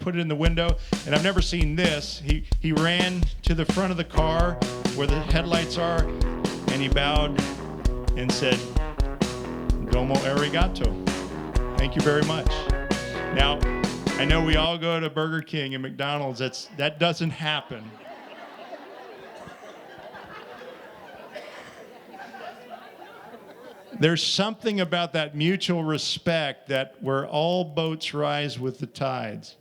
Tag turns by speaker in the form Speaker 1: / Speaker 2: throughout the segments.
Speaker 1: put it in the window. And I've never seen this. He ran to the front of the car where the headlights are, and he bowed and said, "Domo arigato." Thank you very much. Now, I know we all go to Burger King and McDonald's. That doesn't happen. There's something about that mutual respect that where all boats rise with the tides.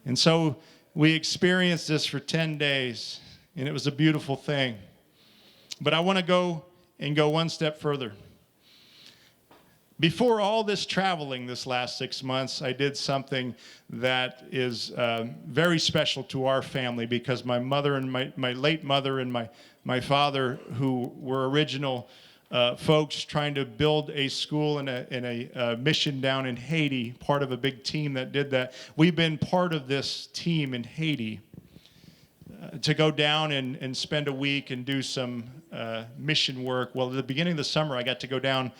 Speaker 1: And so we experienced this for 10 days, and it was a beautiful thing. But I want to go one step further. Before all this traveling this last 6 months, I did something that is very special to our family, because my mother and my late mother and my father, who were original folks trying to build a school and a mission down in Haiti, part of a big team that did that. We've been part of this team in Haiti to go down and spend a week and do some mission work. Well, at the beginning of the summer, I got to go down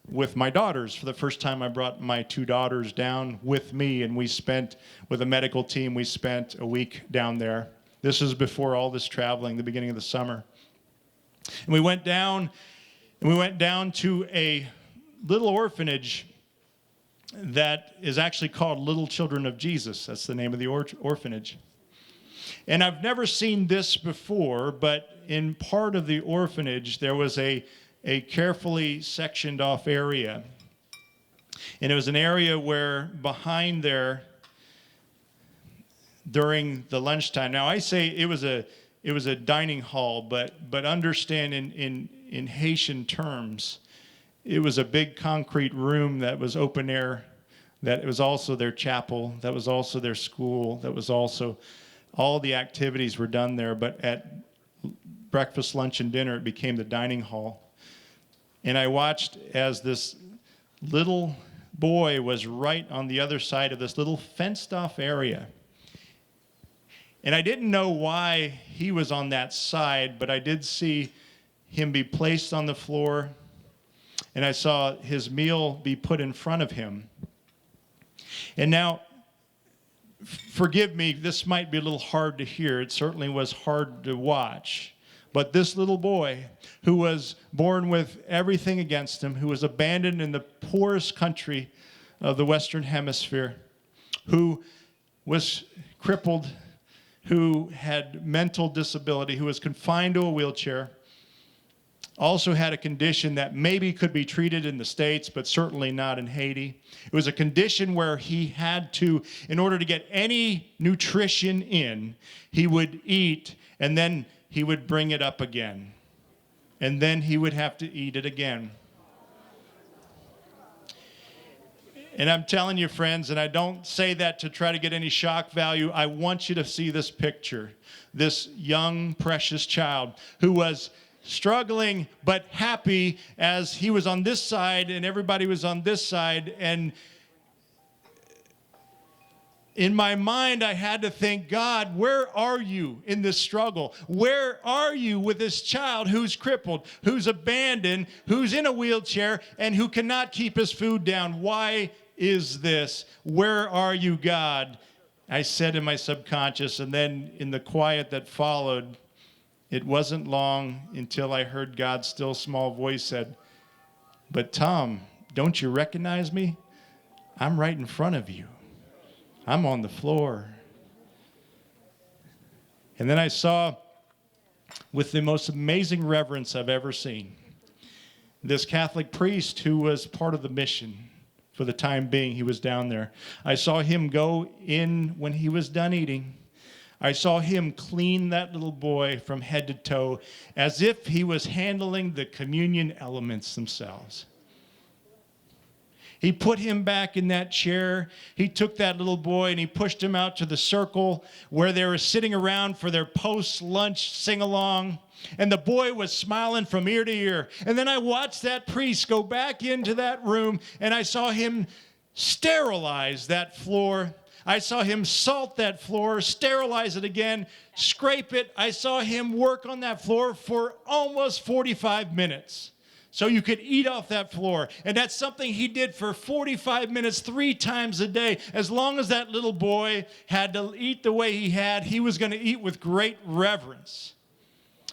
Speaker 1: with my daughters. For the first time, I brought my 2 daughters down with me, and we spent, with a medical team, we spent a week down there. This was before all this traveling, the beginning of the summer. And we went down to a little orphanage that is actually called Little Children of Jesus. That's the name of the orphanage. And I've never seen this before, but in part of the orphanage, there was a carefully sectioned off area. And it was an area where behind there, during the lunchtime, now I say it was a dining hall, but understand in Haitian terms, it was a big concrete room that was open air, that it was also their chapel, that was also their school, that was also, all the activities were done there, but at breakfast, lunch, and dinner, it became the dining hall. And I watched as this little boy was right on the other side of this little fenced-off area. And I didn't know why he was on that side, but I did see him be placed on the floor, and I saw his meal be put in front of him. And now, forgive me, this might be a little hard to hear. It certainly was hard to watch. But this little boy, who was born with everything against him, who was abandoned in the poorest country of the Western Hemisphere, who was crippled, who had mental disability, who was confined to a wheelchair, also had a condition that maybe could be treated in the States, but certainly not in Haiti. It was a condition where he had to, in order to get any nutrition in, he would eat, and then he would bring it up again. And then he would have to eat it again. And I'm telling you, friends, and I don't say that to try to get any shock value, I want you to see this picture. This young, precious child who was struggling but happy as he was on this side and everybody was on this side. And in my mind, I had to think, God, where are you in this struggle? Where are you with this child who's crippled, who's abandoned, who's in a wheelchair, and who cannot keep his food down? Why is this? Where are you, God? I said in my subconscious, and then in the quiet that followed, it wasn't long until I heard God's still small voice said, "But Tom, don't you recognize me? I'm right in front of you. I'm on the floor." And then I saw, with the most amazing reverence I've ever seen, this Catholic priest who was part of the mission for the time being. He was down there. I saw him go in when he was done eating. I saw him clean that little boy from head to toe as if he was handling the communion elements themselves. He put him back in that chair. He took that little boy and he pushed him out to the circle where they were sitting around for their post-lunch sing-along. And the boy was smiling from ear to ear. And then I watched that priest go back into that room, and I saw him sterilize that floor. I saw him salt that floor, sterilize it again, scrape it. I saw him work on that floor for almost 45 minutes. so you could eat off that floor. And that's something he did for 45 minutes, 3 times a day. As long as that little boy had to eat the way he was going to eat with great reverence.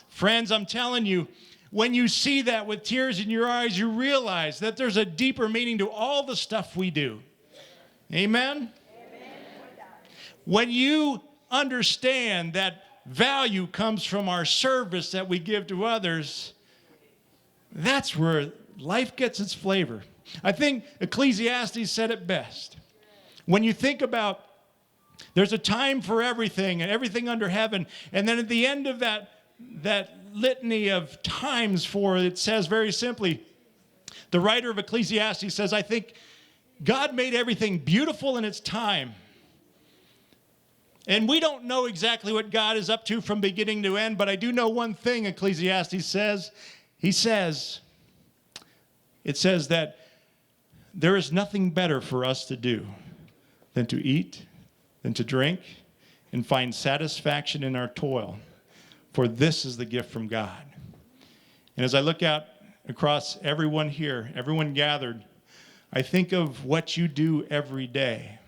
Speaker 1: Friends, I'm telling you, when you see that with tears in your eyes, you realize that there's a deeper meaning to all the stuff we do. Amen? When you understand that value comes from our service that we give to others, that's where life gets its flavor. I think Ecclesiastes said it best. When you think about there's a time for everything and everything under heaven, and then at the end of that litany of times for it says very simply, the writer of Ecclesiastes says, I think God made everything beautiful in its time. And we don't know exactly what God is up to from beginning to end, but I do know one thing Ecclesiastes says. It says that there is nothing better for us to do than to eat, than to drink, and find satisfaction in our toil. For this is the gift from God. And as I look out across everyone here, everyone gathered, I think of what you do every day.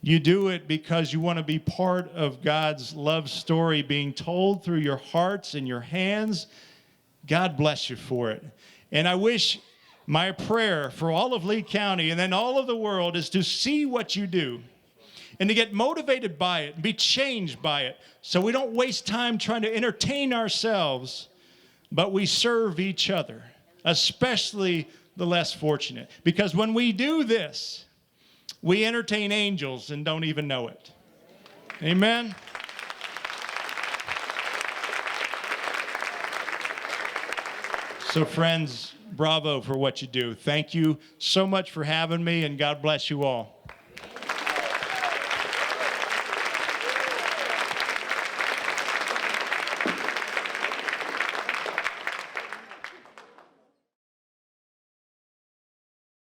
Speaker 1: You do it because you want to be part of God's love story being told through your hearts and your hands. God bless you for it. And I wish my prayer for all of Lee County and then all of the world is to see what you do and to get motivated by it and be changed by it so we don't waste time trying to entertain ourselves, but we serve each other, especially the less fortunate. Because when we do this, we entertain angels and don't even know it. Amen? So friends, bravo for what you do. Thank you so much for having me, and God bless you all.